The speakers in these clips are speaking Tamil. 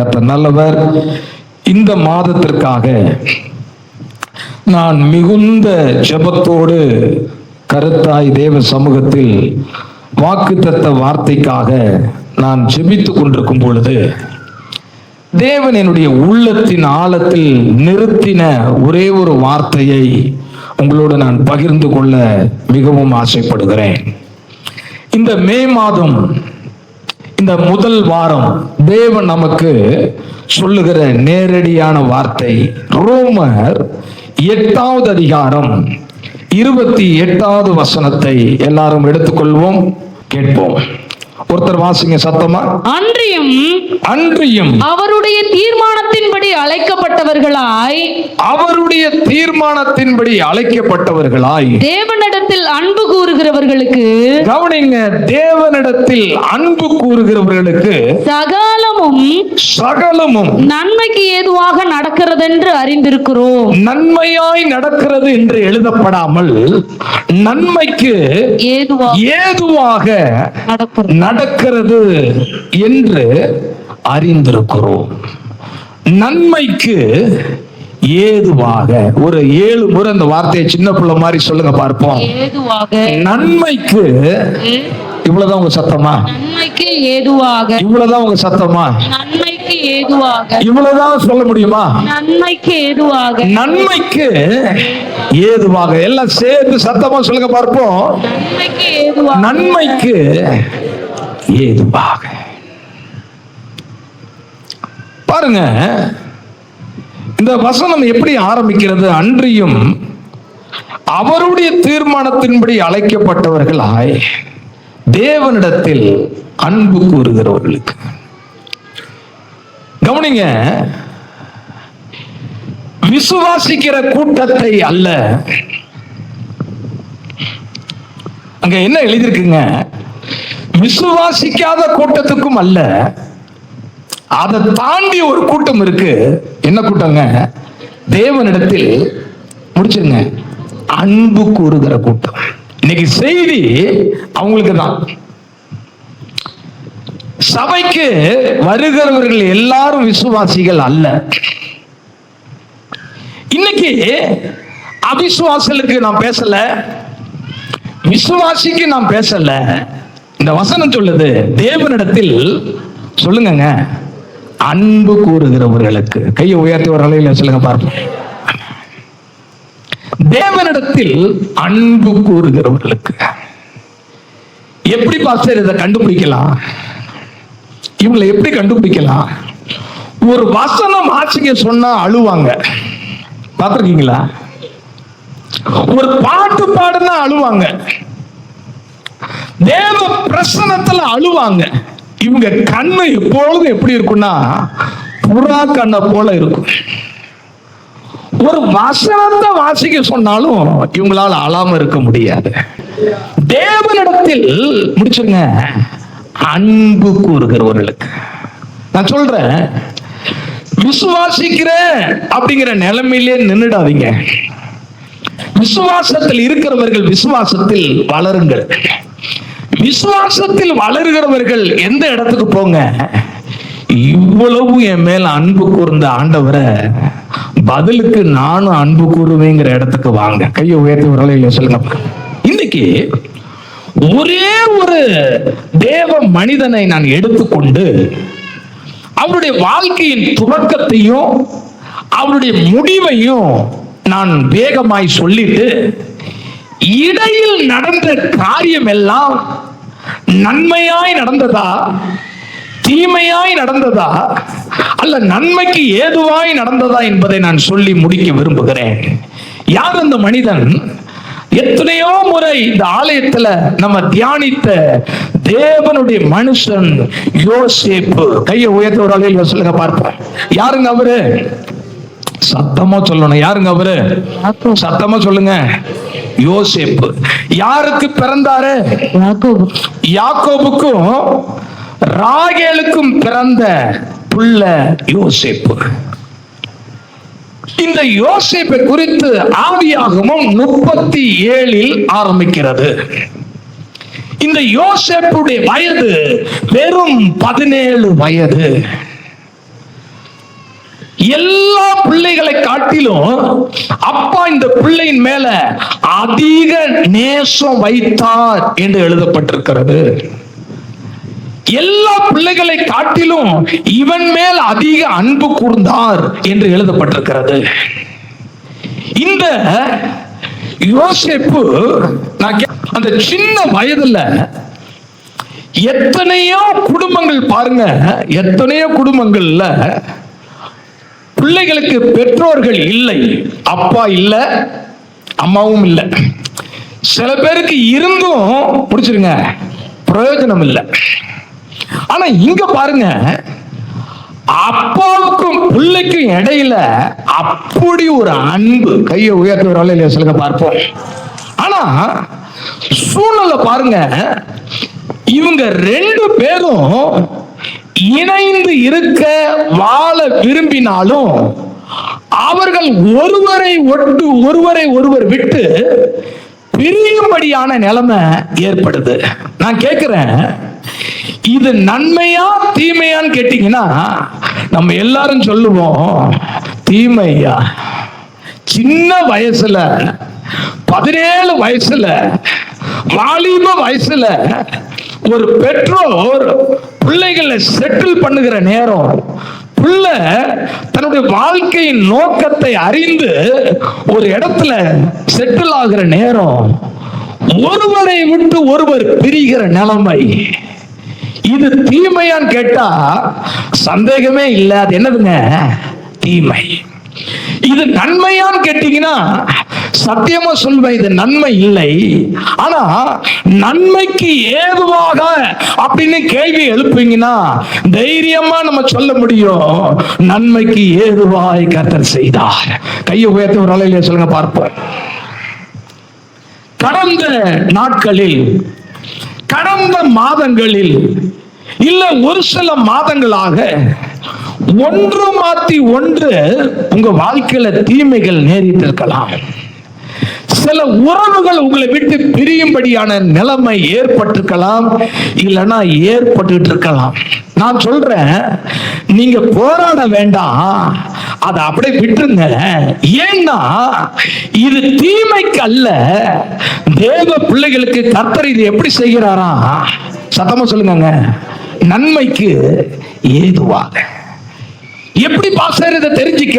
நல்லவர். இந்த மாதத்திற்காக நான் மிகுந்த ஜெபத்தோடு கருத்தாய் தேவ சமூகத்தில் வாக்குத்தத்த வார்த்தைக்காக நான் ஜெபித்துக் கொண்டிருக்கும் பொழுது தேவன் என்னுடைய உள்ளத்தின் ஆழத்தில் நிறுத்தின ஒரே ஒரு வார்த்தையை உங்களோடு நான் பகிர்ந்து கொள்ள மிகவும் ஆசைப்படுகிறேன். இந்த மே மாதம், இந்த முதல் வாரம் தேவன் நமக்கு சொல்லுகிற நேரடியான வார்த்தை ரோமர் 8வது அதிகாரம் 28வது வசனத்தை எல்லாரும் எடுத்துக்கொள்வோம், கேட்போம். ஒருத்தர் வாசிங்க சத்தமா. அன்றியும் அவருடைய தீர்மானத்தின்படி அழைக்கப்பட்டவர்களாய் தேவனிடத்தில் அன்பு கூறுகிறவர்களுக்கு, கவனிங்க, தேவனிடத்தில் அன்பு கூறுகிறவர்களுக்கு சகலமும் நன்மைக்கு ஏதுவாக நடக்கிறது என்று அறிந்திருக்கிறோம். நன்மையாய் நடக்கிறது என்று எழுதப்படாமல் நன்மைக்கு ஏதுவாக நடக்கிறது என்று அறிந்திருக்கிறோம். நன்மைக்கு ஏதுவாக. ஒரு 7 முறை அந்த வார்த்தையை சின்ன பிள்ளை மாதிரி சொல்லுங்க பார்ப்போம். நன்மைக்கு. இவ்வளவுதான் உங்க சத்தமா? நன்மைக்கு ஏதுவாக. இவ்வளவுதான் உங்க சத்தமா? நன்மைக்கு ஏதுவாக. இவ்வளவுதான் சொல்ல முடியுமா? நன்மைக்கு ஏதுவாக. நன்மைக்கு ஏதுவாக. எல்லாம் சேர்ந்து சத்தமா சொல்லுங்க பார்ப்போம். நன்மைக்கு ஏதுவாக. நன்மைக்கு ஏதுவாக. பாருங்க, இந்த வசனம் எப்படி ஆரம்பிக்கிறது? அன்றியும் அவருடைய தீர்மானத்தின்படி அழைக்கப்பட்டவர்களாய் தேவனிடத்தில் அன்பு கூறுகிறவர்களுக்கு. கவனிங்க, விசுவாசிக்கிற கூட்டத்தை அல்ல. அங்க என்ன எழுதியிருக்குங்க? விசுவாசிக்காத கூட்டத்துக்கும் அல்ல, அதை தாண்டி ஒரு கூட்டம் இருக்கு. என்ன கூட்டங்க? தேவனிடத்தில், முடிச்சிருங்க, அன்பு கூறுகிற கூட்டம். இன்னைக்கு செய்தி அவங்களுக்கு தான். சபைக்கு வருகிறவர்கள் எல்லாரும் விசுவாசிகள் அல்ல. இன்னைக்கு அவிசுவாசலுக்கு நான் பேசல, விசுவாசிக்கு நான் பேசல. இந்த வசனம் சொல்லுது, தேவனிடத்தில், சொல்லுங்க, அன்பு கூறுகிறவர்களுக்கு. கையை உயர்த்தி ஒரு அலையில சொல்லுங்க பார்ப்போம். தேவனிடத்தில் அன்பு கூறுகிறவர்களுக்கு. எப்படி பாஸ்டர் இதை கண்டுபிடிக்கலாம்? இவங்களை எப்படி கண்டுபிடிக்கலாம்? ஒரு வசனம் ஆட்சிக்க சொன்னா அழுவாங்க, பார்த்திருக்கீங்களா? ஒரு பாட்டு பாடுனா அழுவாங்க, தேவ பிரசன்னத்துல அழுவாங்க. இவங்க கண்ணு எப்பொழுதும் எப்படி இருக்கும்னா புறா கண்ணை போல இருக்கும். ஒரு வசனத்தை வாசிக்க சொன்னாலும் இவங்களால அழாம இருக்க முடியாது. தேவனிடத்தில், முடிச்சுங்க, அன்பு கூறுகிறவர்களுக்கு. நான் சொல்றேன், விசுவாசிக்கிறேன் அப்படிங்கிற நிலைமையிலே நின்னுடாதீங்க. விசுவாசத்தில் இருக்கிறவர்கள் விசுவாசத்தில் வளருங்கள். விசுவாசத்தில் வளர்கிறவர்கள் எந்த இடத்துக்கு போங்க? இவ்வளவு என் மேல அன்பு கூர்ந்த ஆண்டவரை பதிலுக்கு நானும் அன்பு கூறுவேங்கிற இடத்துக்கு வாங்க. கையை உயர்த்தி ஒரு அலையில சொல்லுங்க. இன்னைக்கு ஒரே ஒரு தேவ மனிதனை நான் எடுத்துக்கொண்டு அவருடைய வாழ்க்கையின் துவக்கத்தையும் அவருடைய முடிவையும் நான் வேகமாய் சொல்லிட்டு, இடையில் நடந்த காரியம் எல்லாம் நன்மையாய் நடந்ததா, தீமையாய் நடந்ததா, அல்ல நன்மைக்கு ஏதுவாய் நடந்ததா என்பதை நான் சொல்லி முடிக்க விரும்புகிறேன். யார் அந்த மனிதன்? எத்தனையோ முறை இந்த ஆலயத்துல நம்ம தியானித்த தேவனுடைய மனுஷன் யோசேப்பு. கையை உயர்த்த ஒரு ஆளையில சொல்லுங்க பார்ப்போம். யாருங்க அவரு? சத்தமா சொல்லணும். யாருங்க அவரு? சத்தமா சொல்லுங்க. யோசேப்பு. யாருக்கு பிறந்தாரு? யாக்கோபுக்கும் ராகேலுக்கும் பிறந்த புள்ள யோசேப்பு. இந்த யோசேப்பை குறித்து ஆதியாகமம் 37 ஆரம்பிக்கிறது. இந்த யோசேப்புடைய வயது வெறும் 17 வயது. எல்லா பிள்ளைகளை காட்டிலும் அப்பா இந்த பிள்ளையின் மேல அதிக நேசம் வைத்தார் என்று எழுதப்பட்டிருக்கிறது. எல்லா பிள்ளைகளை காட்டிலும் இவன் மேல் அதிக அன்பு கூர்ந்தார் என்று எழுதப்பட்டிருக்கிறது. இந்த யோசேப்பு அந்த சின்ன வயதுல எத்தனையோ குடும்பங்கள் பாருங்க, எத்தனையோ குடும்பங்கள்ல பிள்ளைகளுக்கு பெற்றோர்கள் இல்லை, அப்பா இல்ல, அம்மாவும் இல்லை. சில பேருக்கு இருந்தும் முடிச்சிருங்க, பிரயோஜனம் இல்லை. ஆனா இங்க பாருங்க, அப்பாவுக்கும் பிள்ளைக்கும் இடையில அப்படி ஒரு அன்பு. கையை உயர்த்துவரால இல்லையா சொல்லுங்க பார்ப்போம். ஆனா சூழ்நிலை பாருங்க, இவங்க ரெண்டு பேரும் இணைந்து இருக்க வாழ விரும்பினாலும் அவர்கள் ஒருவரை ஒருவர் விட்டு பிரியும்படியான நிலைமை ஏற்படுது. நான் கேட்கிறேன், இது நன்மையா தீமையான்னு கேட்டீங்கன்னா நம்ம எல்லாரும் சொல்லுவோம் தீமையா. சின்ன வயசுல 17 வயசுல வாலிப வயசுல ஒரு பெற்றோர் பிள்ளைகளை செட்டில் பண்ணுகிற நேரம், பிள்ளை தன்னுடைய வாழ்க்கையின் நோக்கத்தை அறிந்து ஒரு இடத்துல செட்டில் ஆகிற நேரம், ஒருவரை விட்டு ஒருவர் பிரிகிற நிலைமை, இது தீமையான்னு கேட்டா சந்தேகமே இல்லை, அது என்னதுங்க? தீமை. இது நன்மையான்னு கேட்டீங்கன்னா சத்தியமா சொல்வேன், இது நன்மை இல்லை. ஆனா நன்மைக்கு ஏதுவாக அப்படின்னு கேள்வி எழுப்பீங்கன்னா தைரியமா நம்ம சொல்ல முடியும், நன்மைக்கு ஏதுவாய் கர்த்தர் செய்தார். கையை உயர்த்தி ஒரு அலையில சொல்லுங்க பார்ப்போம். கடந்த நாட்களில், கடந்த மாதங்களில், இல்ல ஒரு சில மாதங்களாக ஒன்று மாத்தி ஒன்று உங்க வாழ்க்கையில தீமைகள் நேரிட்டிருக்கலாம். சில உறவுகள் உங்களை விட்டு பிரியும்படியான நிலைமை ஏற்பட்டிருக்கலாம், இல்லைன்னா ஏற்பட்டு இருக்கலாம். நான் சொல்றேன், நீங்க போராட வேண்டாம், அதை அப்படியே விட்டுருங்க. ஏன்னா இது தீமைக்கு அல்ல, தேவ பிள்ளைகளுக்கு கர்த்தர் இது எப்படி செய்கிறாரா? சத்தமா சொல்லுங்க, நன்மைக்கு ஏதுவாக. எப்படி பாஸ்டர் இதை தெரிஞ்சுக்க?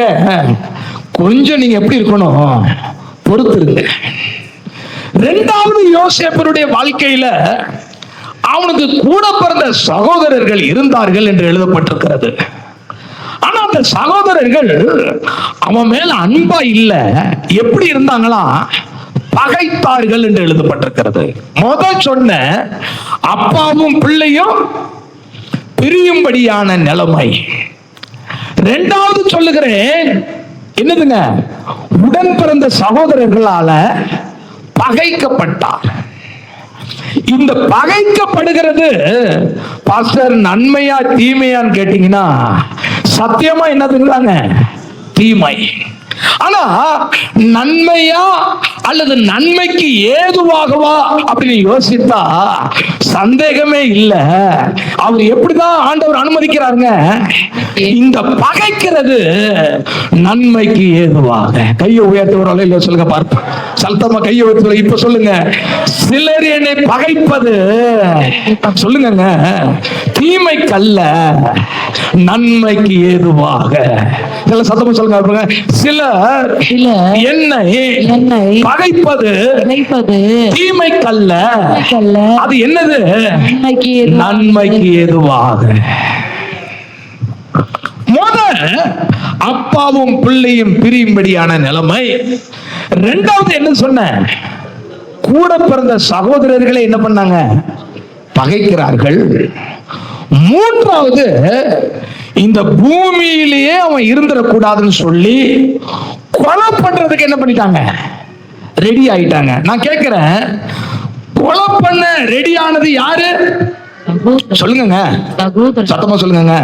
கொஞ்சம் நீங்க எப்படி இருக்கணும், பொறுத்துருங்க. இரண்டாவது யோசேப்பனுடைய வாழ்க்கையில அவனுக்கு கூட பிறந்த சகோதரர்கள் இருந்தார்கள் என்று எழுதப்பட்டிருக்கிறது. ஆனா அந்த சகோதரர்கள் அவன் மேல அன்பா இல்ல, எப்படி இருந்தாங்களா? பகைத்தார்கள் என்று எழுதப்பட்டிருக்கிறது. முதல் சொன்ன அப்பாவும் பிள்ளையும் பிரியும்படியான நிலைமை. இரண்டாவது சொல்லுகிறேன், என்னதுங்க? உடன் பிறந்த சகோதரர்களால பகைக்கப்பட்டார். இந்த பகைக்கப்படுகிறது பாஸ்டர் நன்மையா தீமையான்னு கேட்டீங்கன்னா சத்தியமா என்னதுங்களாங்க? தீமை. ஆனா நன்மையா அல்லது நன்மைக்கு ஏதுவாகவா அப்படின்னு யோசித்தா சந்தேகமே இல்ல, அவர் எப்படிதான் ஆண்டவர் அனுமதிக்கிறாருங்க? இந்த பகைக்கிறது நன்மைக்கு ஏதுவாக. கையை உயர்த்தி ஒரு அலையில சொல்லுங்க பார்ப்போம். சத்தமா கையை உயர்த்தி இப்ப சொல்லுங்க, சிலர் என்னை பகைப்பது சொல்லுங்க தீமைக்கல்ல, நன்மைக்கு ஏதுவாக. சத்தமா சொல்லுங்க, சிலர் என்னை பகைப்பது தீமைக்கல்ல, அது என்னது? நன்மைக்கு ஏதுவாக. அப்பாவும் பிள்ளையும் பிரியும்படியான நிலைமை. இரண்டாவது என்ன சொன்ன? கூட பிறந்த சகோதரர்களை என்ன பண்ணாங்க? பகைக்கிறார்கள். மூன்றாவது, இந்த பூமியிலேயே அவன் இருந்துடக்கூடாதுன்னு சொல்லி கொலை பண்றதுக்கு என்ன பண்ணிட்டாங்க? ரெடி ஆயிட்டாங்க. நான் கேட்கிறேன், கொலை பண்ண ரெடி ஆனது யாரு? சொல்லுங்க, சத்தமா சொல்லுங்க.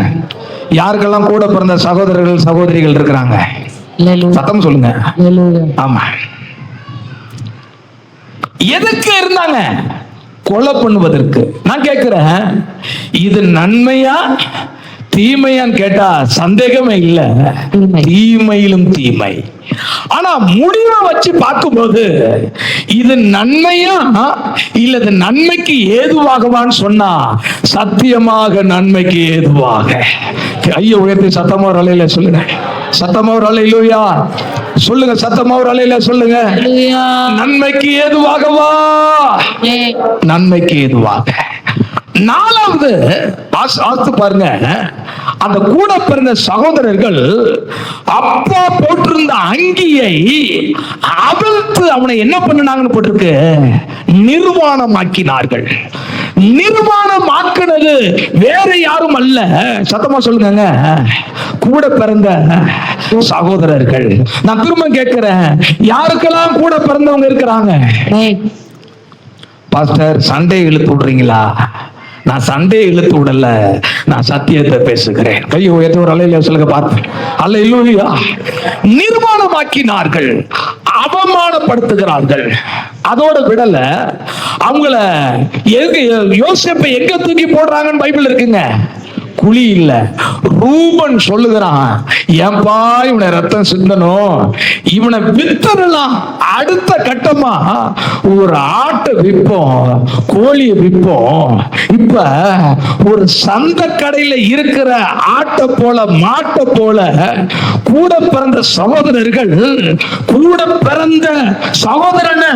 யாருக்கெல்லாம் கூட பிறந்த சகோதரர்கள் சகோதரிகள் இருக்கிறாங்க? சத்தம் சொல்லுங்க. ஆமா. எதுக்கு இருந்தாங்க? கொலை பண்ணுவதற்கு. நான் கேட்கிறேன், இது நன்மையா தீமையான்னு கேட்டா சந்தேகமே இல்ல, தீமை. தீமையிலும் தீமை. ஆனா முடிவை வச்சு பார்க்கும்போது இது நன்மையா இல்ல இது நன்மைக்கு ஏதுவாகவான்னு சொன்னா சத்தியமாக நன்மைக்கு ஏதுவாக. கையை உயர்த்தி சத்தமா ஒரு அலையில சொல்லுங்க, சத்தமா ஒரு அலையிலூயா சொல்லுங்க, சத்தமா ஒரு அலையில சொல்லுங்க. அல்லேலூயா. நன்மைக்கு ஏதுவாகவா, நன்மைக்கு ஏதுவாக. நாலாவது வாசித்து பாருங்க, அந்த கூட பிறந்த சகோதரர்கள் அப்பா போட்டிருந்த அங்கியை அவிழ்த்து அவனை என்ன பண்ணினாங்கன்னு போட்டிருக்கு, நிர்வாணமாக்கினார்கள். நிர்வாணமாக்குனது வேற யாரும் அல்ல, சத்தமா சொல்லுங்க, கூட பிறந்த சகோதரர்கள். நான் திரும்ப கேட்கிறேன், யாருக்கெல்லாம் கூட பிறந்தவங்க இருக்கிறாங்க? பாஸ்டர் சண்டே இழுத்து விடுறீங்களா? நான் சண்டே இழுத்து விடல, நான் சத்தியத்தை பேசுகிறேன். கையை உயர்த்தி ஒரு அலையில சொல்லுங்க பார்த்து. அல்லேலூயா. நிர்வாணமாக்கினார்கள், அவமானப்படுத்துகிறார்கள். அதோட விடல, அவங்கள யோசேப்பை எங்க தூக்கி போடுறாங்கன்னு பைபிள் இருக்குங்க. குழி இல்ல. ரூபன் சொல்லுகிறான், ஏன்பா இவனை ரத்தம் சிந்தனும், இவனை வித்தரலாம். அடுத்த கட்டமா ஒரு ஆட்டை விற்போம், கோழியை விற்போம். இப்ப ஒரு சந்த கடையில இருக்கிற ஆட்டை போல மாட்டை போல கூட பிறந்த சகோதரர்கள் கூட பிறந்த சகோதரனை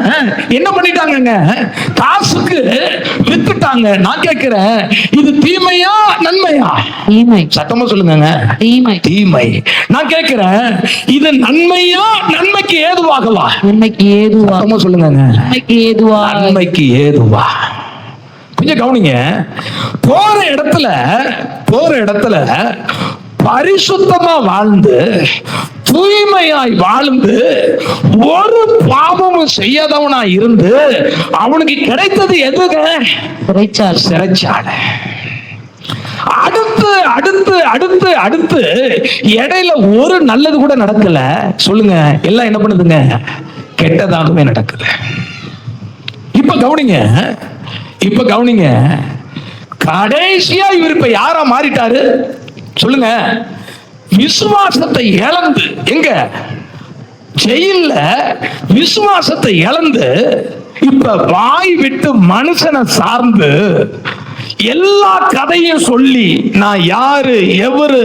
என்ன பண்ணிட்டாங்க, காசுக்கு வித்துட்டாங்க. நான் கேட்கிறேன், இது தீமையா நன்மையா? தீமை. சத்தமா சொல்லுங்க, தீமை. தீமை. நான் கேட்கிறேன், இது நன்மையா நன்மைக்கு ஏதுவாகவா? நன்மைக்கு ஏதுவா. சத்தமா சொல்லுங்க, நன்மைக்கு ஏதுவா. நன்மைக்கு ஏதுவா. கொஞ்சம் கவனிங்க. போற இடத்துல பரிசுத்தமா வாழ்ந்து தூய்மையாய் வாழ்ந்து ஒரு பாவமும் செய்யாதவனா இருந்து அவனுக்கு கிடைத்தது எதுங்க? சிறைச்சாலை. அடுத்து அடுத்து அடுத்து அடுத்து இடையில ஒரு நல்லது கூட நடக்கல. சொல்லுங்க, எல்லாம் என்ன பண்ணுதுங்க? கெட்டதாகவே நடக்குது. இப்ப கவனிங்க, கடைசியா இவர் இப்ப யாரா மாறிட்டாரு? சொல்லுங்க, விசுவாசத்தை இழந்து, எங்க ஜெயில்ல விசுவாசத்தை இழந்து இப்ப வாய் விட்டு மனுஷனை சார்ந்து எல்லா கதையும் சொல்லி, நான் யாரு எவரு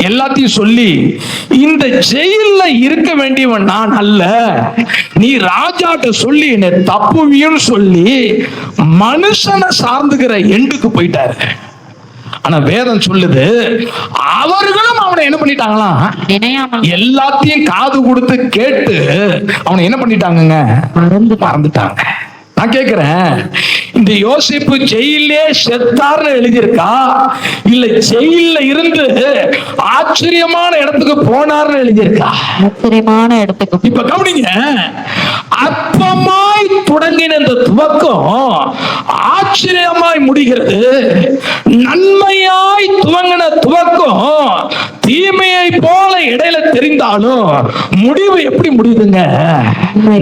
எல்லாத்தையும் சொல்லி, இந்த ஜெயில்ல இருக்க வேண்டியவன் நான் அல்ல, நீ ராஜாட்ட சொல்லி என்ன தப்புவியும் சொல்லி மனுஷனை சார்ந்துகிற எண்டுக்கு போயிட்டாரு. ஆனா வேதம் சொல்லுது, அவர்களும் அவனை என்ன பண்ணிட்டாங்களாம்? எல்லாத்தையும் காது கொடுத்து கேட்டு அவனை என்ன பண்ணிட்டாங்க? மறந்துட்டாங்க. நான் கேட்கிறேன், இந்த யோசேப்பு ஜெயிலே செத்தார்னு எழுதியிருக்கா, இல்ல ஜெயில இருந்து ஆச்சரியமான இடத்துக்கு போனார்னு எழுதியிருக்கா? ஆச்சரியமான இடத்துக்கு. இப்ப கவனிங்க, அற்பமாய் தொடங்கின இந்த துவக்கம் ஆச்சரியமாய் முடிகிறது. நன்மையாய் துவங்கின துவக்கம் தீமையை போல இடையில தெரிந்தாலும் முடிவு எப்படி முடியுதுங்க?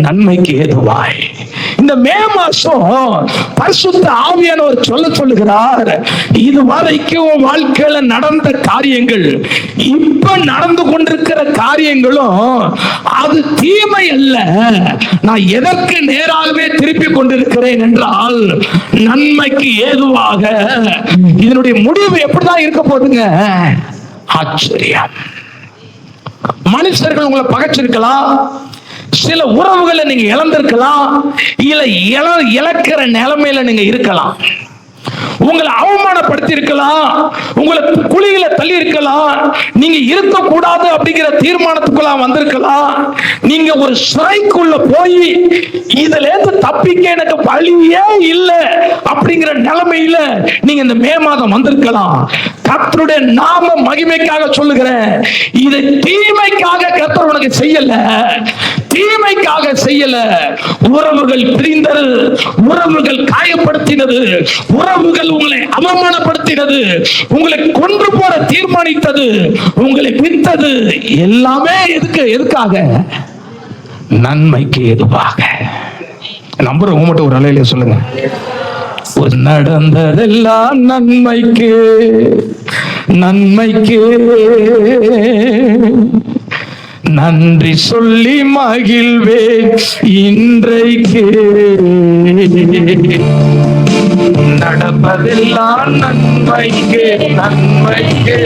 நன்மைக்கு ஏதுவாய். இந்த மே மாசம் பரிசுத்த ஆவியானவர் சொல்லுகிறார், இது வரைக்கும் வாழ்க்கையில நடந்த காரியங்கள், இப்ப நடந்து கொண்டிருக்கிற காரியங்களும் அது தீமை அல்ல. நான் எதற்கு நேராகவே திருப்பி கொண்டிருக்கிறேன் என்றால் நன்மைக்கு ஏதுவாக. இதனுடைய முடிவு எப்படிதான் இருக்க போதுங்க? ஆச்சரியம். மனுஷர்கள் உங்களை பகைச்சிருக்கலாம், சில உறவுகளை நீங்க இழந்திருக்கலாம், இல்ல இழக்கிற நிலைமையில நீங்க இருக்கலாம், உங்களை அவமானப்படுத்தி இருக்கலாம், உங்களை குழியில தள்ளி இருக்கலாம், நீங்க இருக்கக்கூடாது அப்படிங்கிற தீர்மானத்துக்குள்ள வந்திருக்கலாம், நீங்க ஒரு சிறைக்குள்ள போய் இதுல இருந்து தப்பிக்க எனக்கு வழியே இல்லை அப்படிங்கிற நிலைமையில நீங்க இந்த மே மாதம் வந்திருக்கலாம். கர்த்தருடைய நாம மகிமைக்காக சொல்லுகிறேன், இது தீமைக்காக கர்த்தர் உனக்கு செய்யல, தீமைக்காக செய்யல. உறவுகள் பிரிந்தது, உறவுகள் காயப்படுத்தினது, உறவுகள் உங்களை அவமானப்படுத்தினது, உங்களை கொன்று போட தீர்மானித்தது, உங்களை வித்தது, எல்லாமே எதுக்காக? நன்மைக்கு ஏதுவாக. நம்புறவங்க மட்டும் ஒரு அலையில சொல்லுங்க, நடந்ததெல்லாம் நன்மைக்கு, நன்மைக்கு நன்றி சொல்லி மகிழ்வேன் இன்றைக்கு. நடப்பதெல்லாம் நன்மைக்கு நன்மைக்கு.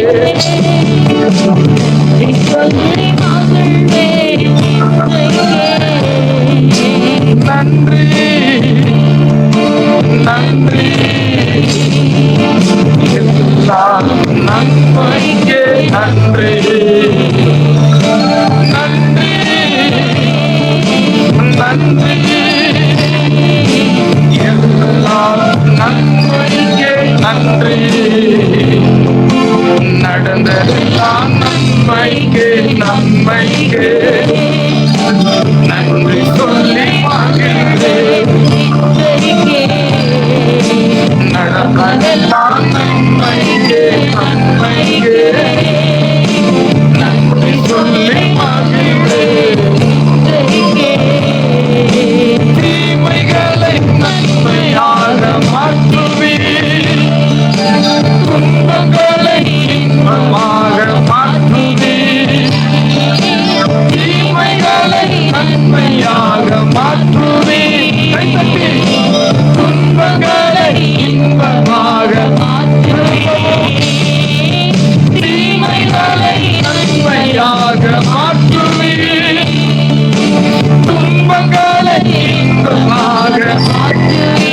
நன்றி நன்றி எல்லாம் நன்மைக்கு நன்றி. நன்றி நன்றி எல்லாம் நன்மைக்கு நன்றி. நடந்ததெல்லாம் நன்மைக்கு நன்மைக்கு. நன்றி சொல்லி மகிழ்ந்தேன். நடந்ததெல்லாம் நன்மைக்கு நன்மைக்கு. நன்றி சொல்லி மகிழ்ந்தேன். தீமைகளை நன்மையாக மாற்றுவீர். துன்பங்களை இன்பமாக மாற்றுவீர். தீமைகளை நன்மையாக மாற்றுவீர். துன்பங்களை இன்பமாக மாற்றுவீர். தீமைகளை நன்மையாக மாற்றுவீர். துன்பங்களை இன்பமாக மாற்றுவீர்.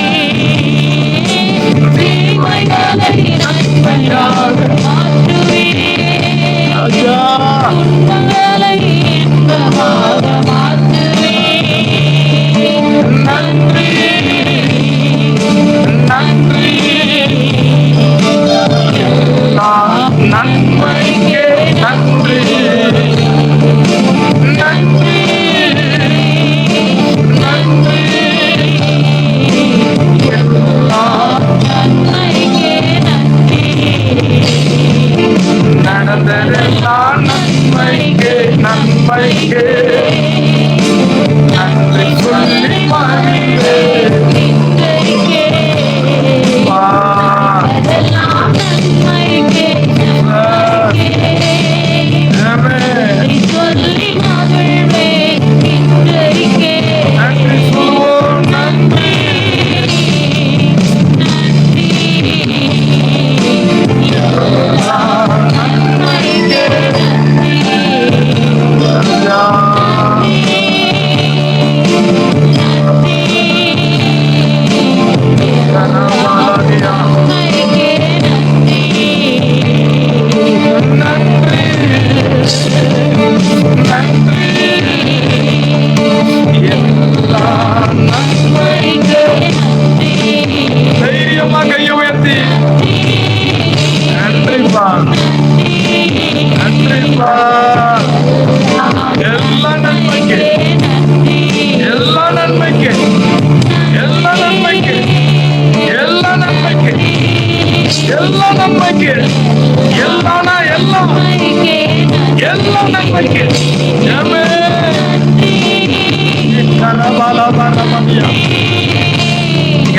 தீமைகளை நன்மையாக மாற்றுவீர். ஐயா துன்பங்களை இன்பமாக மாற்றுவீர். நன்றி நன்றி எல்லாம் நன்மைக்கு நன்றி. நன்றி நன்றி எல்லாம் நன்மைக்கு நன்றி. நடந்ததெல்லாம் நன்மைக்கு நன்மைக்கு. நன்றி சொல்லி மகிழ்ந்தேன்.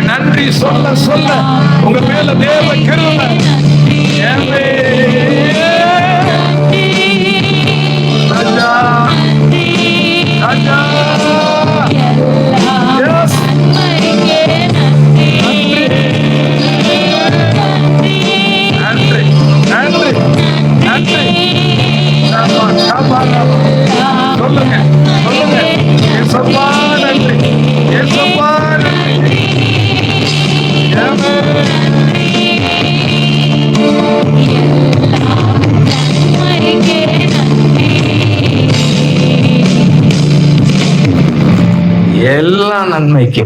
நன்றி சொல்ல சொல்ல உங்க மேல தேவ கிருபை. ராஜா ராஜா நன்றி நன்றி நன்றி. சொல்லுங்க சொல்லுங்க. ஏசப்பா நன்றி. ஏசப்பா நன்றி. எல்லாம் நன்மைக்கு.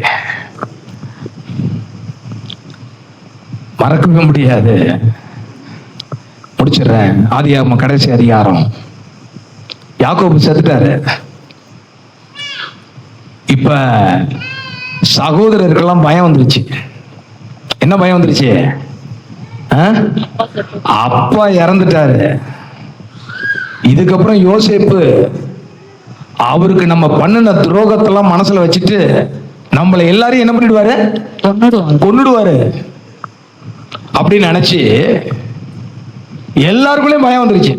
மறக்கவே முடியாது. முடிச்சிடுறேன். ஆதியாகமம் கடைசி அதிகாரம். யாக்கோபு செத்துட்டாரு. இப்ப சகோதரருக்கெல்லாம் பயம் வந்துருச்சு. என்ன பயம் வந்துருச்சு? அப்பா இறந்துட்டாரு. இதுக்கப்புறம் யோசேப்பு அவருக்கு நம்ம பண்ணின துரோகத்தெல்லாம் மனசுல வச்சுட்டு நம்மளை எல்லாரையும் என்ன பண்ணிடுவாரு? கொன்னுடுவாரு அப்படின்னு நினைச்சு எல்லாருக்குள்ளேயும் பயம் வந்துருச்சு.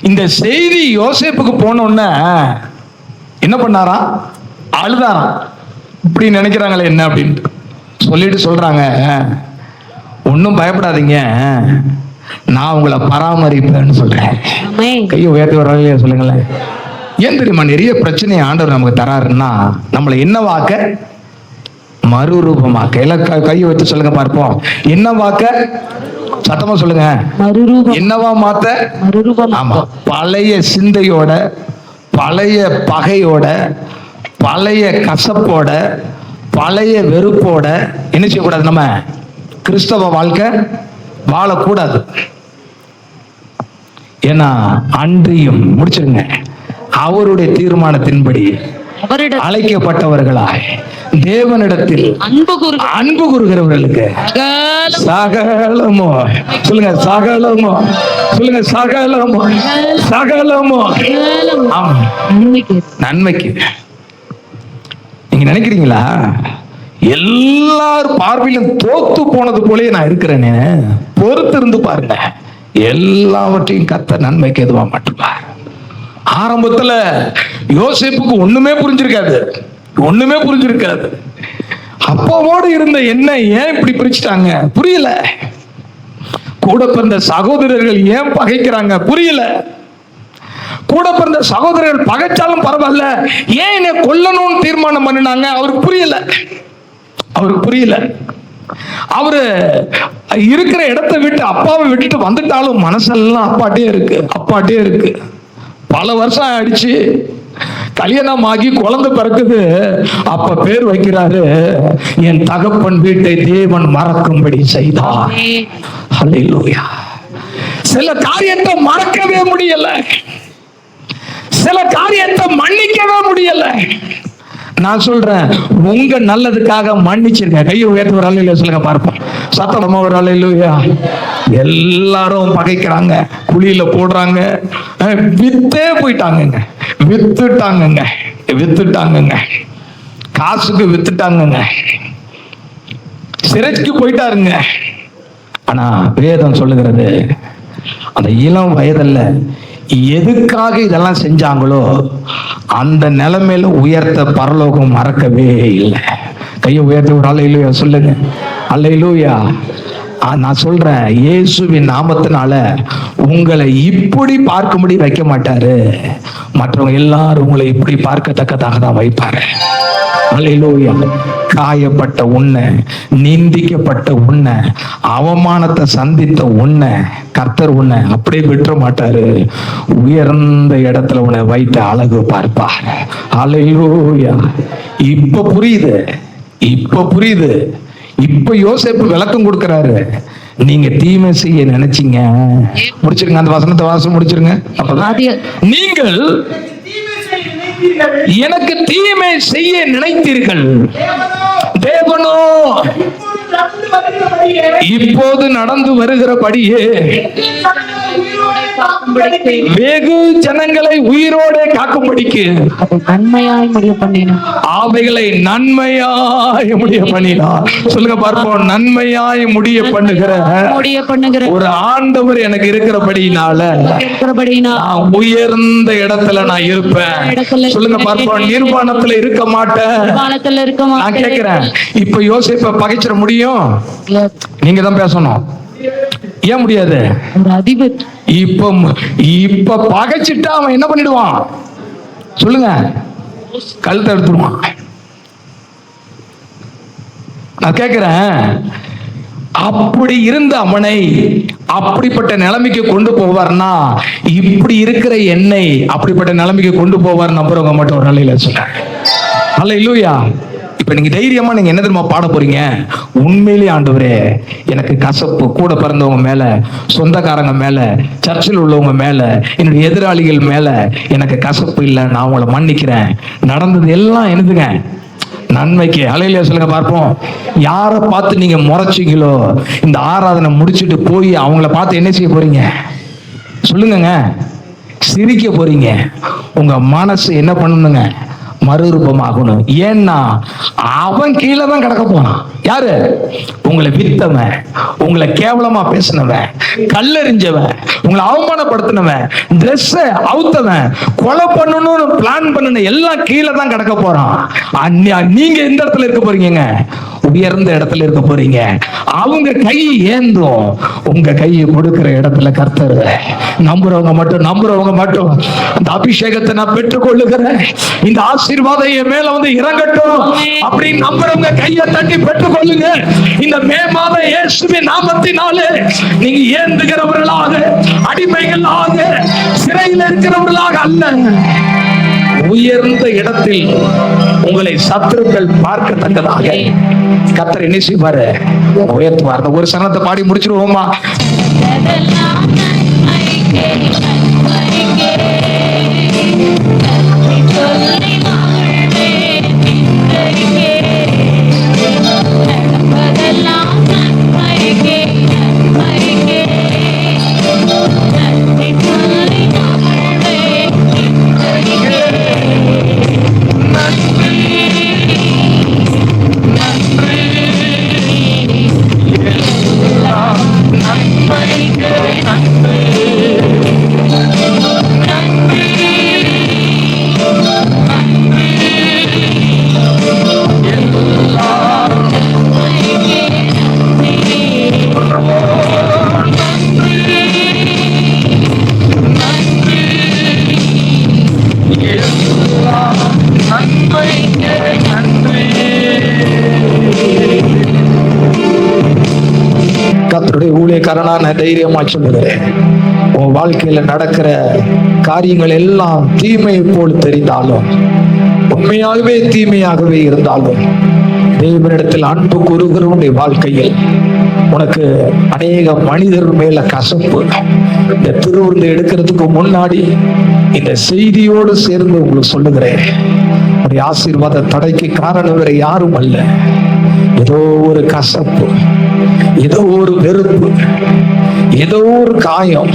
இந்த செய்தி யோசேப்புக்கு போனோன்னு என்ன பண்ணாரா? அழுதாராம். இப்படி நினைக்கிறாங்களே என்ன அப்படின்ட்டு சொல்லிட்டு சொல்றாங்க, ஒன்றும் பயப்படாதீங்க, நான் உங்களை பராமரிப்பேன்னு சொல்றேன். கையை உயர்த்தி வர சொல்லுங்களேன். ஏன் தெரியுமா நிறைய பிரச்சனையை ஆண்டவர் நமக்கு தராருன்னா நம்மளை என்னவாக்க? மறுரூபமாக்க. எல்லாம் கையை வச்சு சொல்லுங்க பார்ப்போம். என்னவாக்க? சத்தமா சொல்லுங்க. என்னவா மாத்த? ஆமா. பழைய சிந்தையோட, பழைய பகையோட, பழைய கசப்போட, பழைய வெறுப்போட என்ன செய்யக்கூடாது? நம்ம கிறிஸ்தவ வாழ்க்கை வாழக்கூடாது. ஏன்னா அன்றியும் முடிச்சிருங்க, அவருடைய தீர்மானத்தின்படி அழைக்கப்பட்டவர்களாய் தேவனிடத்தில் அன்பு கூறுகிறவர்களுக்கு சகலமோ, சொல்லுங்க சகலமோ, சொல்லுங்க சகலமோ, சகலமோ நன்மைக்கு. நீங்க நினைக்கிறீங்களா எல்லார் பார்வையிலும் தோத்து போனது போலே நான் இருக்கிறேன்னு? பொறுத்து இருந்து பாருங்க, எல்லாவற்றையும் கர்த்தர் நன்மைக்கு எதுவா மாற்றுவார். ஆரம்பத்துல யோசேப்புக்கு ஒண்ணுமே புரிஞ்சிருக்காது. அப்பாவோடு இருந்த என்ன ஏன் இப்படி பிரிச்சுட்டாங்க புரியல. கூட பிறந்த சகோதரர்கள் ஏன் பகைக்கிறாங்க புரியல. கூட பிறந்த சகோதரர்கள் பகைச்சாலும் பரவாயில்ல, ஏன் என்னை கொல்லணும்னு தீர்மானம் பண்ணினாங்க அவருக்கு புரியல. அவரு இருக்கிற இடத்தை விட்டு அப்பாவை விட்டுட்டு வந்துட்டாலும் மனசெல்லாம் அப்பாட்டே இருக்கு. பல வருஷம் ஆயிடுச்சு, கல்யாணம் ஆகி குழந்தை பிறக்குது. அப்ப பேர் வைக்கிறாரு, என் தகப்பன் வீட்டை தேவன் மறக்கும்படி செய்தார். ஹல்லேலூயா. சில காரியத்தை மறக்கவே முடியல, சில காரியத்தை மன்னிக்கவே முடியல. நான் சொல்றேன், உங்க நல்லதுக்காக மன்னிச்சிருக்க. கையை உயர்த்து ஒரு அல்லேலூயா சொல்லுங்க பார்ப்போம். சத்தமா ஒரு அல்லேலூயா. எல்லாரும் பகைக்கிறாங்க, குழியில போடுறாங்க, வித்துட்டாங்க, காசுக்கு வித்துட்டாங்க, சிறைக்கு போயிட்டாருங்க. ஆனா வேதம் சொல்லுகிறது, அந்த இளம் வயதில் எதுக்காக இதெல்லாம் செஞ்சாங்களோ அந்த நிலைமையில உயர்த்த பரலோகம் மறக்கவே இல்லை. கையை உயர்த்தி ஒரு அல்லேலூயா சொல்லுங்க. அல்லேலூயா. நான் சொல்றேன், இயேசுவின் நாமத்தினால உங்களை இப்படி பார்க்கும்படி வைக்க மாட்டாரு, மற்றவங்க எல்லாரும் உங்களை இப்படி பார்க்கத்தக்கதாக தான் வைப்பாரு. அல்லேலூயா. காயப்பட்ட உன்னை, நிந்திக்கப்பட்ட உன்னை, அவமானத்தை சந்தித்த உன்னை கர்த்தர் உன்னை அப்படியே விட்டுற மாட்டாரு. உயர்ந்த இடத்துல உன்னை வைத்து அழகு பார்ப்பார். அல்லேலூயா. இப்ப புரியுது. இப்ப யோசேப்பு விளக்கம் கொடுக்கிறாரு. நீங்க தீமை செய்ய நினைச்சீங்க, முடிச்சிருங்க அந்த வசனத்தை வாசம் முடிச்சிருங்க. நீங்கள் எனக்கு தீமை செய்ய நினைத்தீர்கள், தேவனோ இப்போது நடந்து வருகிறபடியே வெகு ஜனங்களை உயிரோடு காக்கும்படிக்கு நன்மையாய் முடிய பண்ணினார். அவைகளை நன்மையாய் முடிய பண்ணினார். சொல்லுங்க பார்ப்போம். நன்மையாய் முடிய பண்ணுகிற ஒரு ஆண்டவர் எனக்கு இருக்கிறபடினால உயர்ந்த இடத்துல நான் இருப்பேன். சொல்லுங்க பார்ப்போம். நிர்வாணத்துல இருக்க மாட்டேன். நான் கேட்கிறேன், இப்ப யோசேப்பை பகைச்சிட முடியும்? நீங்க தான் பேசணும். ஏன் முடியாது? இப்ப பகைச்சிட்டா அவன் என்ன பண்ணிடுவான் சொல்லுங்க? கழுத்தை எடுத்துடுவான். நான் கேட்கிறேன், அப்படி இருந்த அவனை அப்படிப்பட்ட நிலைமைக்கு கொண்டு போவார்னா இப்படி இருக்கிற என்னை அப்படிப்பட்ட நிலைமைக்கு கொண்டு போவார் நம்புறவங்க மட்டும் ஒரு நிலையில சொல்ல. அல்லேலூயா. இப்ப நீங்க தைரியமா நீங்க என்ன தெரியுமா பாட போறீங்க? உண்மையிலேயே ஆண்டவரே, எனக்கு கசப்பு கூட பிறந்தவங்க மேல, சொந்தக்காரங்க மேல, சர்ச்சில் உள்ளவங்க மேல, என்னுடைய எதிராளிகள் மேல எனக்கு கசப்பு இல்லை, நான் உங்களை மன்னிக்கிறேன். நடந்தது எல்லாம் என்னதுங்க? நன்மைக்கு. அல்லேலூயா சொல்லுங்க பார்ப்போம். யாரை பார்த்து நீங்க முறைச்சிங்களோ இந்த ஆராதனை முடிச்சுட்டு போய் அவங்கள பார்த்து என்ன செய்ய போறீங்க சொல்லுங்க? சிரிக்க போறீங்க. உங்க மனசு என்ன பண்ணணுங்க? மறுரூபமாகணும். ஏன்னா அவன் கீழே தான் கிடக்க போனான். யாரு? உங்களை வித்தவன், உங்களை கேவலமா பேசினவன், கல்லெறிஞ்சவன், உங்களை அவமானப்படுத்தினவன், ட்ரெஸ் அவுத்தவன், கொலை பண்ணணும்னு பிளான் பண்ணன எல்லாம் கீழே தான் கிடக்க போறான். நீங்க எந்த இடத்துல இருக்க போறீங்க? உயர்ந்த இடத்துல இருக்க போறீங்க. அவங்க கை ஏந்தும், உங்க கையை கொடுக்கிற இடத்துல கர்த்தர். நம்புறவங்க மட்டும் அந்த அபிஷேகத்தை நான் பெற்றுக் கொள்ளுகிறேன், இந்த ஆசீர்வாதம் என் மேல வந்து இறங்கட்டும் அப்படின்னு நம்புறவங்க கையை தட்டி பெற்றுக் கொள்ளுங்க. இந்த மே மாதம் இயேசுவின் நாமத்தினாலே நீங்க ஏந்துகிறவர்களாக, அடிமைகளாக, சிறையில் இருக்கிறவர்களாக அல்ல, உயர்ந்த இடத்தில் உங்களை சத்துருக்கள் பார்க்கத்தக்கதாக கர்த்தர் என்ன செய்வாரு? உயர்த்துவார். ஒரு சனத்தை பாடி முடிச்சிருவோமா? கர்த்தருடைய ஊழியக்காரனா நான் தைரியமா சொல்லுகிறேன், உன் வாழ்க்கையில நடக்கிற காரியங்கள் எல்லாம் தீமையை போல் தெரிந்தாலும், உண்மையாகவே தீமையாகவே இருந்தாலும், தேவனிடத்தில் அன்பு கூறுகிறவனுடைய வாழ்க்கையில் உனக்கு அநேக மனிதர் மேல கசப்பு. இந்த திருவிருந்து எடுக்கிறதுக்கு முன்னாடி இந்த செய்தியோடு சேர்ந்து உங்களுக்கு சொல்லுகிறேன், ஒரு ஆசீர்வாத தடைக்கு காரணம் வேற யாரும் அல்ல. ஏதோ ஒரு கசப்பு, ஏதோ ஒரு வெறுப்பு, ஏதோ ஒரு காயம்.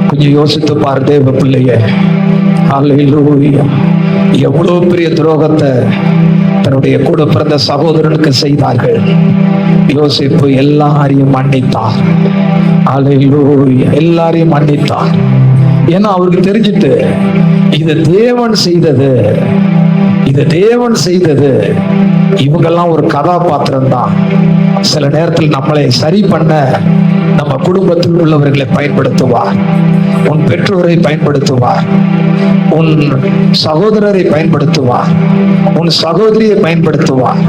கொஞ்சம் யோசித்து பாரு தேவ பிள்ளைய. அல்லேலூயா. எவ்வளவு பெரிய துரோகத்தை தன்னுடைய கூட பிறந்த சகோதரனுக்கு செய்தார்கள். யோசிப்பு எல்லாரையும் மன்னித்தார். அல்லேலூயா. எல்லாரையும் மன்னித்தார். ஏன்னா அவருக்கு தெரிஞ்சிட்டு இது தேவன் செய்தது, இது தேவன் செய்தது. இவங்கெல்லாம் ஒரு கதாபாத்திரம் தான். சில நேரத்தில் நம்மளை சரி பண்ண நம்ம குடும்பத்தில் உள்ளவர்களை பயன்படுத்துவார், உன் பெற்றோரை பயன்படுத்துவார், உன் சகோதரரை பயன்படுத்துவார், உன் சகோதரியை பயன்படுத்துவார்,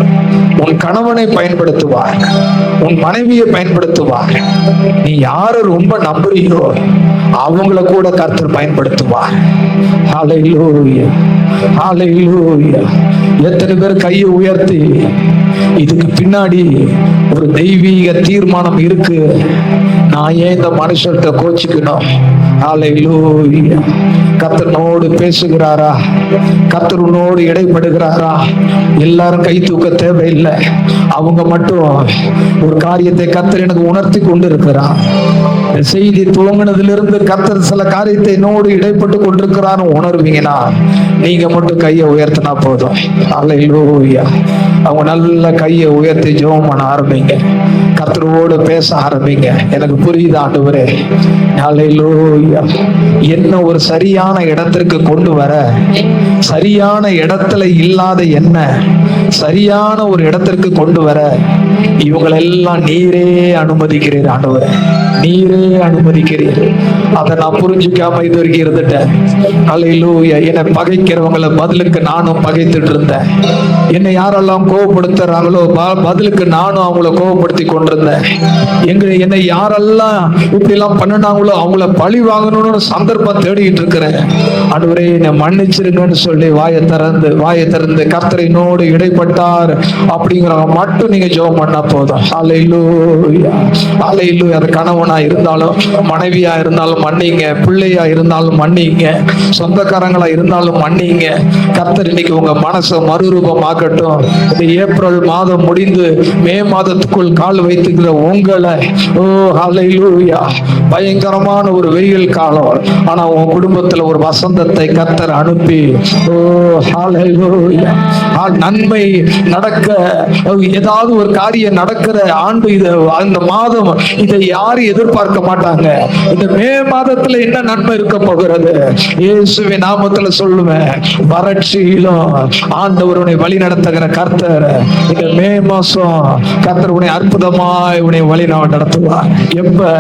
உன் கணவனை பயன்படுத்துவார், உன் மனைவியை பயன்படுத்துவார். நீ யாரை ரொம்ப நம்புறீங்களோ அவங்கள கூட கர்த்தர் பயன்படுத்துவார். ஹல்லேலூயா, ஹல்லேலூயா. எத்தனை பேர் கையை உயர்த்தி இதுக்கு பின்னாடி ஒரு தெய்வீக தீர்மானம் இருக்கு, நான் ஏன் இந்த மனுஷர்கிட்ட கோச்சிக்கணும்? ஹல்லேலூயா. கர்த்தனோடு பேசுகிறாரா? கர்த்தர் உன்னோடு இடைப்படுகிறாரா? எல்லாரும் கை தூக்க தேவையில்லை. அவங்க மட்டும் ஒரு காரியத்தை கர்த்தர் எனக்கு உணர்த்தி கொண்டு இருக்கிறார். செய்தி துவங்கினதிலிருந்து கர்த்தர் சில காரியத்தை என்னோடு இடைப்பட்டு கொண்டிருக்கிறான்னு உணர்வீங்கன்னா நீங்க மட்டும் கையை உயர்த்தினா போதும். அல்லேலூயா. அவங்க நல்ல கையை உயர்த்தி ஜெபம் பண்ண ஆரம்பிங்க, கர்த்தரோடு பேச ஆரம்பிங்க. எனக்கு புரியுது ஆண்டவரே. அல்லேலூயா. என்ன ஒரு சரியான இடத்திற்கு கொண்டு வர, சரியான இடத்துல இல்லாத என்ன சரியான ஒரு இடத்திற்கு கொண்டு வர இவங்களெல்லாம் நீரே அனுமதிக்கிறீர் ஆண்டவரே, நீரே அனுமதிக்கிறீர். அதை நான் புரிஞ்சுக்காம இது வரைக்கும் இருந்துட்டேன். அல்லேலூயா. என்னை பகைக்கிறவங்களை பதிலுக்கு நானும் பகைத்துட்டு இருந்தேன். என்னை யாரெல்லாம் கோபப்படுத்துறாங்களோ பதிலுக்கு நானும் அவங்கள கோபப்படுத்தி கொண்டிருந்தேன். என்னை யாரெல்லாம் இப்படி எல்லாம் பண்ணினாங்களோ அவங்கள பழி வாங்கணும்னு சந்தர்ப்பம் தேடிட்டு இருக்கிறேன். ஆண்டவரே என்னை மன்னிச்சிருங்கன்னு சொல்லி வாயை திறந்து கர்த்தரினோடு இடைப்பட்டார் அப்படிங்கிறவங்க மட்டும் நீங்க ஜெபம் பண்ணா போதும். அல்லேலூயா, அல்லேலூயா. அது கணவனா கணவனா இருந்தாலும், மனைவியா இருந்தாலும் மன்னிங்க, பிள்ளையா இருந்தாலும் மன்னிங்க, சொந்தக்காரங்களா இருந்தாலும் மன்னிங்க. கர்த்தர் இன்னைக்கு உங்க மனசை மறுரூபமாக்கட்டும். இந்த ஏப்ரல் மாதம் முடிந்து மே மாதத்துக்குள் கால் வைத்துக்கிற உங்களை, ஓ ஹல்லேலூயா, பயங்கரமான ஒரு வெயில் காலம், ஆனா உன் குடும்பத்துல ஒரு வசந்தத்தை கர்த்தர் அனுப்பி, ஓ ஹல்லேலூயா, நன்மை நடக்க, ஏதாவது ஒரு காரியம் நடக்கிற ஆண்டு இது. அந்த மாதம் இதை யாரும் எதிர்பார்க்க மாட்டாங்க. இந்த மே மாதத்துல என்ன நன்மை இருக்க போகிறது? இயேசுவின் நாமத்துல சொல்லுவேன், வறட்சியிலும் ஆண்டவர் உன்னை வழி நடத்துகிற கர்த்தர். இந்த மே மாசம் கர்த்தர் உன்னை அற்புதமாய் உன்னை வழி நடத்துவார். எப்ப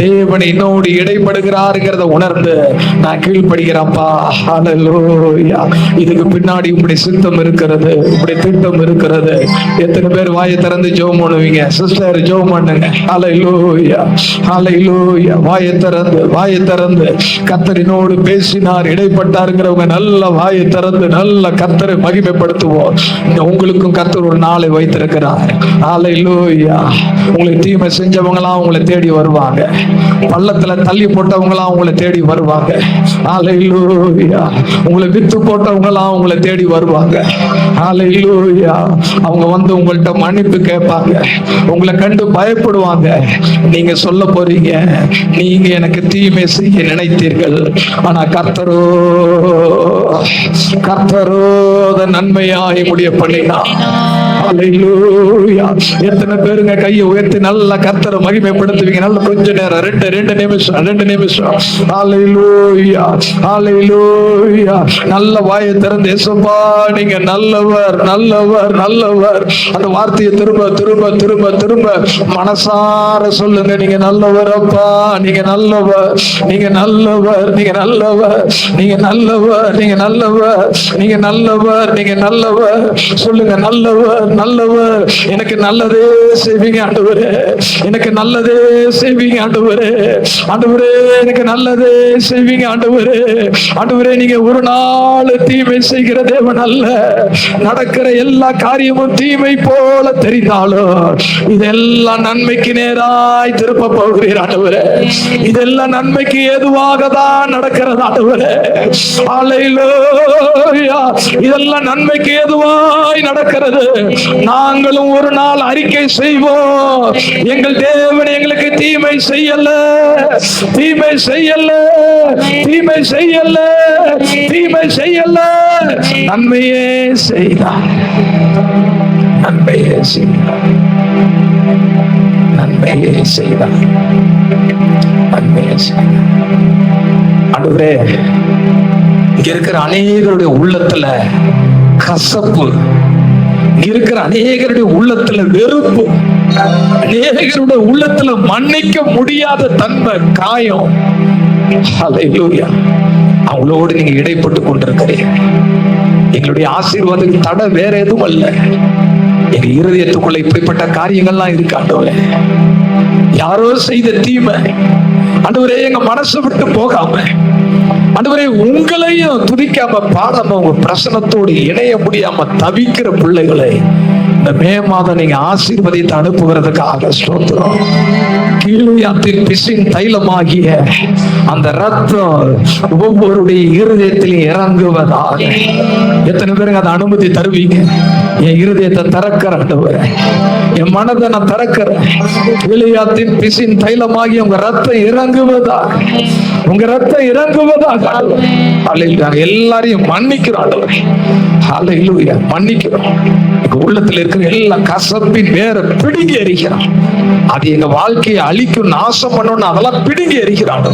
தேவன் என்னோடு இடைப்படுகிறாருங்கிறத உணர்ந்து நான் கீழ்ப்படுகிறேன்ப்பா, ஹல்லேலூயா, இதுக்கு பின்னாடி இப்படி சித்தம் இருக்கிறது, இப்படி திட்டம் இருக்கிறது. எத்தனை பேர் வாயை திறந்து ஜெபம் பண்ணுவீங்க? சிஸ்டர் ஜெபம் பண்ணுங்க. ஹல்லேலூயா, ஹல்லேலூயா. வாயை திறந்து கர்த்தரினோடு பேசினார், இடைப்பட்டாருங்கிறவங்க நல்ல வாயை திறந்து நல்ல கர்த்தரை மகிமைப்படுத்துவோம். உங்களுக்கும் கர்த்தர் ஒரு நாளை வைத்திருக்கிறார். ஹல்லேலூயா. உங்களுக்கு தீமை செஞ்சவங்களாம் உங்களை தேடி வருவாங்க, பள்ளத்துல தள்ளி போட்டவங்களாம் உங்களை தேடி வருவாங்க. ஹல்லேலூயா. உங்களை வித்து போட்டவங்களாம் உங்களை தேடி வருவாங்க. ஹல்லேலூயா. அவங்க வந்து உங்கள்ட்ட மன்னிப்பு கேட்பாங்க, உங்களை கண்டு பயப்படுவாங்க. நீங்க சொல்ல போறீங்க, நீங்க எனக்கு தீமை செய்ய நினைத்தீர்கள், ஆனா கர்த்தரோ நன்மையாய் முடிய பண்ணினா. ஹல்லேலூயா. எத்தனை பேருங்க கையை உயர்த்தி நல்ல கர்த்தரை மகிமைப்படுத்துவீங்க? நல்ல கொஞ்ச நேரம், ரெண்டு நிமிஷம். ஹல்லேலூயா, ஹல்லேலூயா. நல்ல வாயை திறந்து, இயேசுப்பா நீங்க நல்லவர், நல்லவர், நல்லவர். அந்த வார்த்தையை திரும்ப மனசார சொல்லுங்க. நீங்க நல்லவர் அப்பா, நீங்க நல்லவர், நீங்க நல்லவர், நீங்க நல்லவர், நீங்க நல்லவர், நீங்க நல்லவர், நீங்க நல்லவர், நீங்க நல்லவர். சொல்லுங்க, நல்லவர், நல்லவர். எனக்கு நல்லதே செய்வீங்க ஆண்டவரே, எனக்கு நல்லதே செய்வீங்க ஆண்டவரே, ஆண்டவரே எனக்கு நல்லதே செய்வீங்க ஆண்டவரே. ஆண்டவரே நீங்க ஒரு நாள் தீமை செய்கிற தேவன் அல்ல. நடக்கிற எல்லா காரியமும் தீமை போல தெரிந்தாலும் இதெல்லாம் நன்மைக்கு நேராய் திருப்ப போகிறீர் ஆண்டவரே. இதெல்லாம் நன்மைக்கு ஏதுவாக தான் நடக்கிறது ஆண்டவரே. ஹல்லேலூயா. இதெல்லாம் நன்மைக்கு ஏதுவாய் நடக்கிறது. நாங்களும் ஒரு நாள் அறிக்கை செய்வோம், எங்கள் தேவன் எங்களுக்கு தீமை செய்யல, தீமை செய்யல, தீமை செய்யல, தீமை செய்யல, நன்மையே செய்தார், நன்மையே செய்தார், நன்மையே செய்தார், நன்மையே செய்தார். ஆண்டவரே, இங்க இருக்கிற அநேகருடைய உள்ளத்துல கசப்பு, இங்க இருக்கிற அநேகருடைய உள்ளத்துல வெறுப்பு, அநேகருடைய உள்ளத்துல மன்னிக்க முடியாத தன்மை, காயம். ஹல்லேலூயா. அவங்களோடு நீங்க இடைப்பட்டு கொண்டிருக்கிறீங்க. எங்களுடைய ஆசீர்வாதத்துக்கு தடை வேற எதுவும் அல்ல. எங்க இருதயத்துக்குள்ள இப்படிப்பட்ட காரியங்கள்லாம் இருக்கு ஆண்டவரே. யாரோ செய்த தீமை ஆண்டவரே எங்க மனசை விட்டு போகாம, ஆண்டவரே உங்களையும் துதிக்காம பாடாம உங்க பிரசனத்தோடு இணைய முடியாம தவிக்கிற பிள்ளைகளை இந்த மே மாதம் நீங்க ஆசீர்வதித்து அனுப்புகிறதுக்காக ஸ்தோத்திரம். கீலேயாத்தின் பிசின் தைலமாகிய அந்த ரத்தம் ஒவ்வொருடைய இருதயத்திலும் இறங்குவதாக. எத்தனை பேருங்க அதை அனுமதி தருவீங்க? என் இருதயத்தை திறக்கிறேன் ஆண்டவரே, என் மனதை நான் திறக்கிறேன். கீலேயாத்தின் பிசின் தைலமாகிய உங்க ரத்தம் இறங்குவதாக, உங்க ரத்தம் இறங்குவதாக. எல்லாரையும் மன்னிக்கிறோம் ஆண்டவரே. ஹல்லேலூயா. மன்னிக்கிறோம். எங்க உள்ளத்துல இருக்கிற எல்லா கசப்பின் வேற பிடுங்கி எறிகிறோம். அது எங்க வாழ்க்கையை அழிக்கும், நாசம் பண்ணணும், அதெல்லாம் பிடுங்கி எறிகிறான்.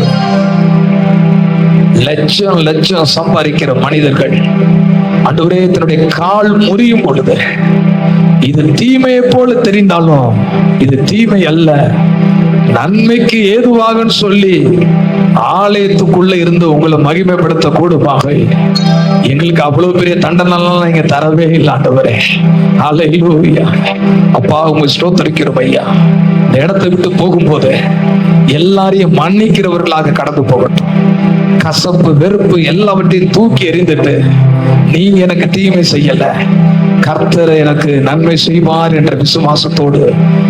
லட்சம் லட்சம் சம்பாதிக்கிற மனிதர்கள் ஆண்டவரே தன்னுடைய கால் முறியும் பொழுது இது தீமையை போல தெரிந்தாலும் இது தீமை அல்ல, நன்மைக்கு ஏதுவாக சொல்லி ஆலயத்துக்குள்ள இருந்து உங்களை மகிமைப்படுத்த கூடுமாக எங்களுக்கு அவ்வளவு பெரிய தண்டனைலாம் நீங்க தரவே இல்லை ஆண்டவரே. ஹல்லேலூயா. அப்பா உங்க ஸ்தோத்திரிக்கிறோம் ஐயா. இந்த இடத்தை விட்டு போகும்போது எல்லாரையும் மன்னிக்கிறவர்களாக கடந்து போகட்டும். கசப்பு, வெறுப்பு எல்லாவற்றையும் தூக்கி எறிந்துட்டு, நீங்க எனக்கு தீமை செய்யல, கர்த்தர் எனக்கு நன்மை செய்வார் என்ற விசுவாசத்தோடு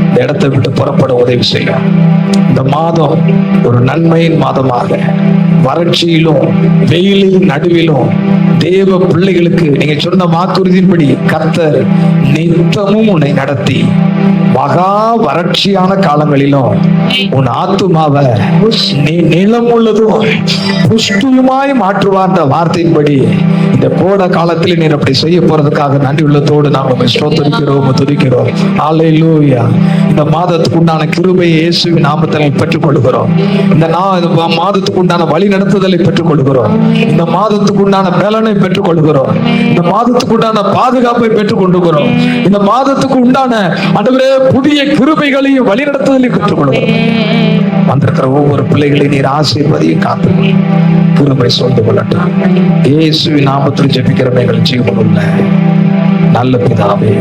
இந்த இடத்தை விட்டு புறப்பட உதவி செய்ய. இந்த மாதம் ஒரு நன்மையின் மாதமாக, வறட்சியிலும் வெயிலின் நடுவிலும் தேவ பிள்ளைகளுக்கு நீங்க சொன்ன வாக்குறுதியின்படி கர்த்தர் நித்தமும் உன்னை நடத்தி மகா வறட்சியான காலங்களிலும் உன் ஆத்துமாவை நீ நிலம் உள்ளதும் புஷ்டியுமாய் மாற்றுவார் வார்த்தையின்படி இந்த கோடை காலத்தில் நீர் அப்படி செய்ய போறதுக்காக நன்றி உள்ளத்தோடு நாம் ஸ்தோத்திரிக்கிறோம், துதிக்கிறோம். அல்லேலூயா. இந்த மாதத்துக்கு உண்டான கிருபையை இயேசுவின் நாமத்தில் பெற்றுக் கொள்கிறோம். இந்த மாதத்துக்கு உண்டான வழி நடத்துதலை பெற்றுக் கொள்கிறோம். இந்த மாதத்துக்கு உண்டான பலனை பெற்றுக் கொள்கிறோம். இந்த மாதத்துக்கு உண்டான பாதுகாப்பை பெற்றுக் கொள்கிறோம். இந்த மாதத்துக்கு உண்டான ஆண்டவரே புதிய கிருபைகளையும் வழி நடத்துதலையும் பெற்றுக் கொள்கிறோம். வந்திருக்கிற ஒவ்வொரு பிள்ளைகளையும் நீர் ஆசீர்வதியும் காத்து கிருபை சொல்ந்து கொள்ளட்டும். இயேசுவின் நாமத்தில் ஜெபிக்கிறவர்கள் ஜீவனுள்ள நல்ல பிதாவே.